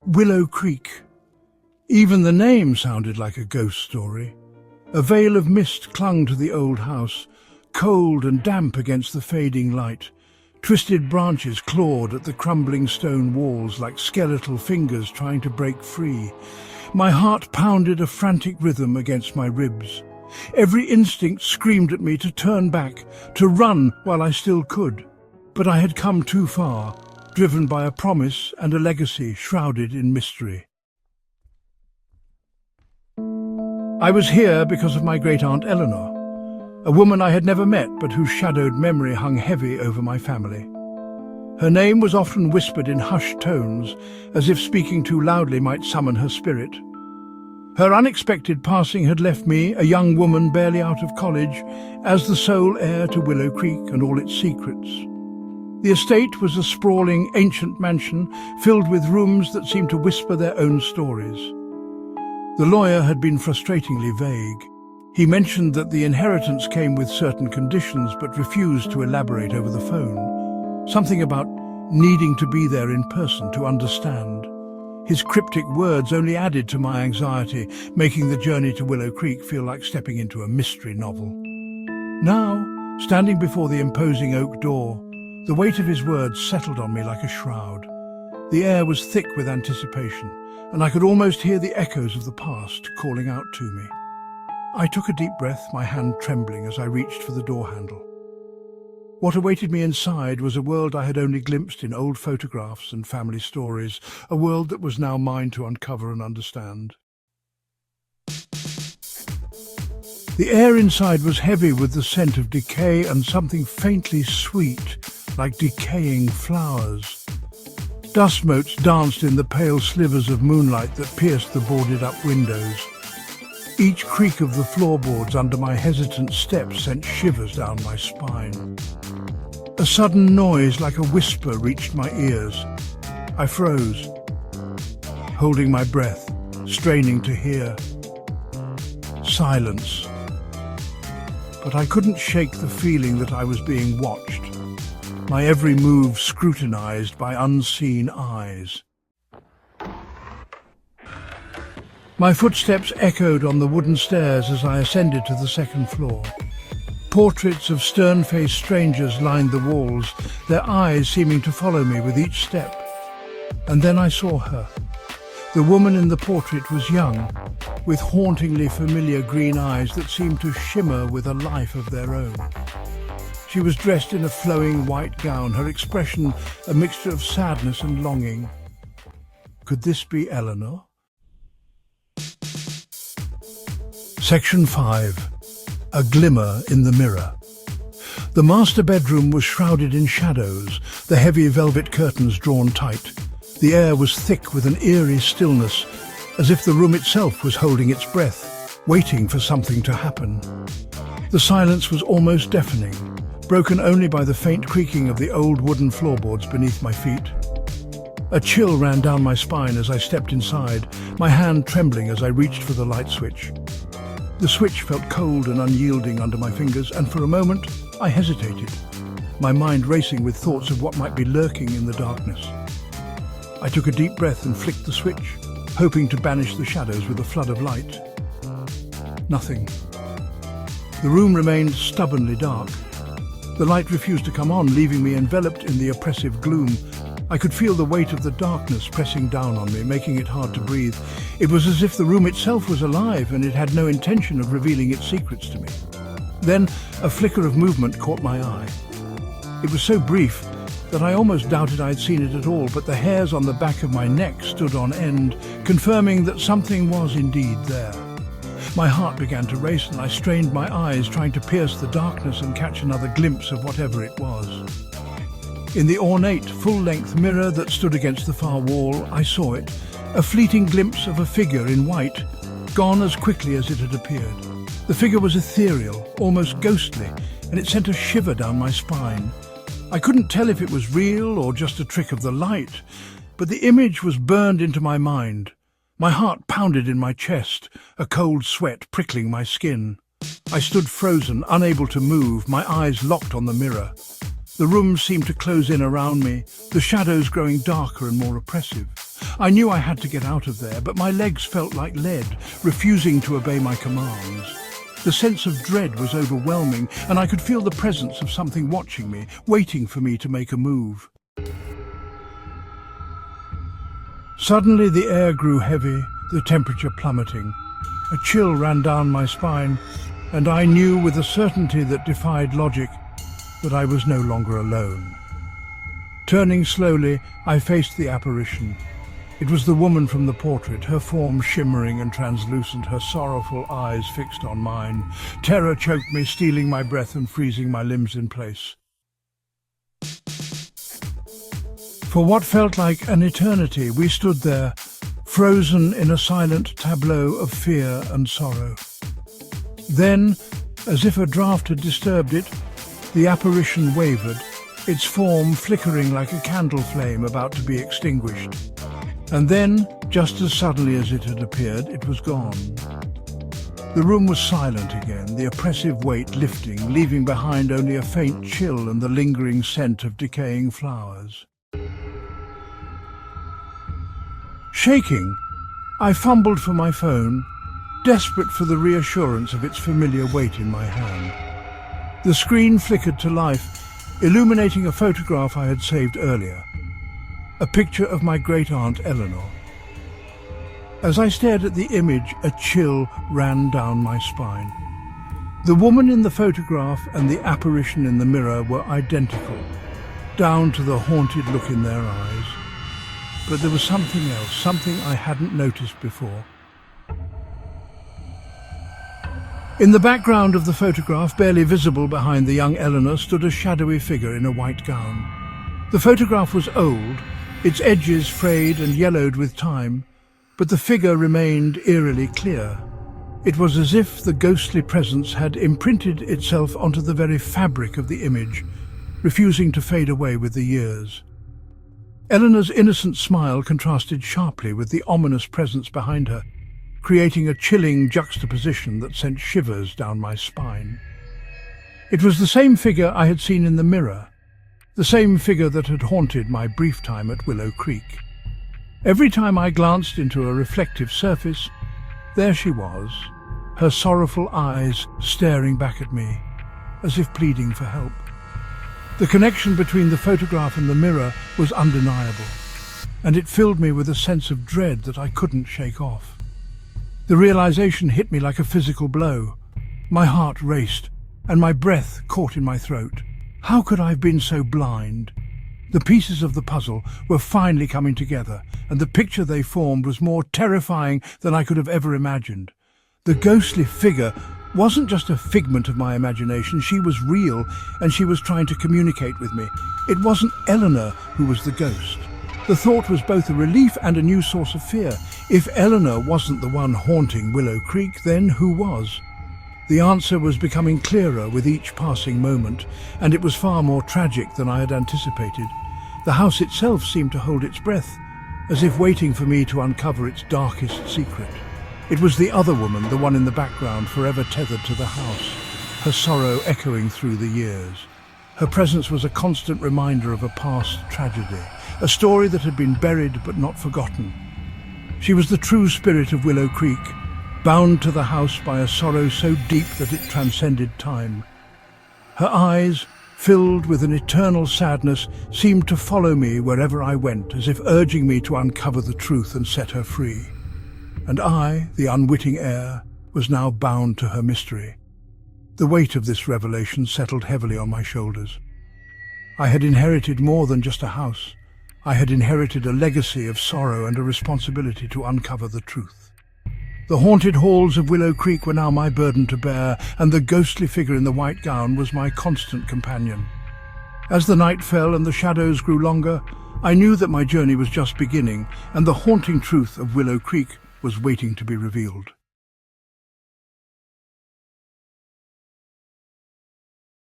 Willow Creek. Even the name sounded like a ghost story. A veil of mist clung to the old house, cold and damp against the fading light. Twisted branches clawed at the crumbling stone walls like skeletal fingers trying to break free. My heart pounded a frantic rhythm against my ribs. Every instinct screamed at me to turn back, to run while I still could. But I had come too far, driven by a promise and a legacy shrouded in mystery. I was here because of my great-aunt Eleanor, a woman I had never met but whose shadowed memory hung heavy over my family. Her name was often whispered in hushed tones, as if speaking too loudly might summon her spirit. Her unexpected passing had left me, a young woman barely out of college, as the sole heir to Willow Creek and all its secrets. The estate was a sprawling, ancient mansion filled with rooms that seemed to whisper their own stories. The lawyer had been frustratingly vague. He mentioned that the inheritance came with certain conditions but refused to elaborate over the phone. Something about needing to be there in person to understand. His cryptic words only added to my anxiety, making the journey to Willow Creek feel like stepping into a mystery novel. Now, standing before the imposing oak door, the weight of his words settled on me like a shroud. The air was thick with anticipation, and I could almost hear the echoes of the past calling out to me. I took a deep breath, my hand trembling as I reached for the door handle. What awaited me inside was a world I had only glimpsed in old photographs and family stories, a world that was now mine to uncover and understand. The air inside was heavy with the scent of decay and something faintly sweet, like decaying flowers. Dust motes danced in the pale slivers of moonlight that pierced the boarded-up windows. Each creak of the floorboards under my hesitant steps sent shivers down my spine. A sudden noise like a whisper reached my ears. I froze, holding my breath, straining to hear. Silence. But I couldn't shake the feeling that I was being watched, my every move scrutinized by unseen eyes. My footsteps echoed on the wooden stairs as I ascended to the second floor. Portraits of stern-faced strangers lined the walls, their eyes seeming to follow me with each step. And then I saw her. The woman in the portrait was young, with hauntingly familiar green eyes that seemed to shimmer with a life of their own. She was dressed in a flowing white gown, her expression a mixture of sadness and longing. Could this be Eleanor? Section 5. A Glimmer in the Mirror. The master bedroom was shrouded in shadows, the heavy velvet curtains drawn tight. The air was thick with an eerie stillness, as if the room itself was holding its breath, waiting for something to happen. The silence was almost deafening, broken only by the faint creaking of the old wooden floorboards beneath my feet. A chill ran down my spine as I stepped inside, my hand trembling as I reached for the light switch. The switch felt cold and unyielding under my fingers, and for a moment I hesitated, my mind racing with thoughts of what might be lurking in the darkness. I took a deep breath and flicked the switch, hoping to banish the shadows with a flood of light. Nothing. The room remained stubbornly dark. The light refused to come on, leaving me enveloped in the oppressive gloom. I could feel the weight of the darkness pressing down on me, making it hard to breathe. It was as if the room itself was alive and it had no intention of revealing its secrets to me. Then a flicker of movement caught my eye. It was so brief that I almost doubted I had seen it at all, but the hairs on the back of my neck stood on end, confirming that something was indeed there. My heart began to race and I strained my eyes, trying to pierce the darkness and catch another glimpse of whatever it was. In the ornate, full-length mirror that stood against the far wall, I saw it, a fleeting glimpse of a figure in white, gone as quickly as it had appeared. The figure was ethereal, almost ghostly, and it sent a shiver down my spine. I couldn't tell if it was real or just a trick of the light, but the image was burned into my mind. My heart pounded in my chest, a cold sweat prickling my skin. I stood frozen, unable to move, my eyes locked on the mirror. The room seemed to close in around me, the shadows growing darker and more oppressive. I knew I had to get out of there, but my legs felt like lead, refusing to obey my commands. The sense of dread was overwhelming, and I could feel the presence of something watching me, waiting for me to make a move. Suddenly the air grew heavy, the temperature plummeting. A chill ran down my spine, and I knew with a certainty that defied logic that I was no longer alone. Turning slowly, I faced the apparition. It was the woman from the portrait, her form shimmering and translucent, her sorrowful eyes fixed on mine. Terror choked me, stealing my breath and freezing my limbs in place. For what felt like an eternity, we stood there, frozen in a silent tableau of fear and sorrow. Then, as if a draught had disturbed it, the apparition wavered, its form flickering like a candle flame about to be extinguished. And then, just as suddenly as it had appeared, it was gone. The room was silent again, the oppressive weight lifting, leaving behind only a faint chill and the lingering scent of decaying flowers. Shaking, I fumbled for my phone, desperate for the reassurance of its familiar weight in my hand. The screen flickered to life, illuminating a photograph I had saved earlier. A picture of my great-aunt Eleanor. As I stared at the image, a chill ran down my spine. The woman in the photograph and the apparition in the mirror were identical, down to the haunted look in their eyes. But there was something else, something I hadn't noticed before. In the background of the photograph, barely visible behind the young Eleanor, stood a shadowy figure in a white gown. The photograph was old, its edges frayed and yellowed with time, but the figure remained eerily clear. It was as if the ghostly presence had imprinted itself onto the very fabric of the image, refusing to fade away with the years. Eleanor's innocent smile contrasted sharply with the ominous presence behind her, creating a chilling juxtaposition that sent shivers down my spine. It was the same figure I had seen in the mirror, the same figure that had haunted my brief time at Willow Creek. Every time I glanced into a reflective surface, there she was, her sorrowful eyes staring back at me, as if pleading for help. The connection between the photograph and the mirror was undeniable, and it filled me with a sense of dread that I couldn't shake off. The realization hit me like a physical blow. My heart raced, and my breath caught in my throat. How could I have been so blind? The pieces of the puzzle were finally coming together, and the picture they formed was more terrifying than I could have ever imagined. The ghostly figure wasn't just a figment of my imagination, she was real, and she was trying to communicate with me. It wasn't Eleanor who was the ghost. The thought was both a relief and a new source of fear. If Eleanor wasn't the one haunting Willow Creek, then who was? The answer was becoming clearer with each passing moment, and it was far more tragic than I had anticipated. The house itself seemed to hold its breath, as if waiting for me to uncover its darkest secret. It was the other woman, the one in the background, forever tethered to the house, her sorrow echoing through the years. Her presence was a constant reminder of a past tragedy, a story that had been buried but not forgotten. She was the true spirit of Willow Creek, bound to the house by a sorrow so deep that it transcended time. Her eyes, filled with an eternal sadness, seemed to follow me wherever I went, as if urging me to uncover the truth and set her free. And I, the unwitting heir, was now bound to her mystery. The weight of this revelation settled heavily on my shoulders. I had inherited more than just a house. I had inherited a legacy of sorrow and a responsibility to uncover the truth. The haunted halls of Willow Creek were now my burden to bear, and the ghostly figure in the white gown was my constant companion. As the night fell and the shadows grew longer, I knew that my journey was just beginning, and the haunting truth of Willow Creek was waiting to be revealed.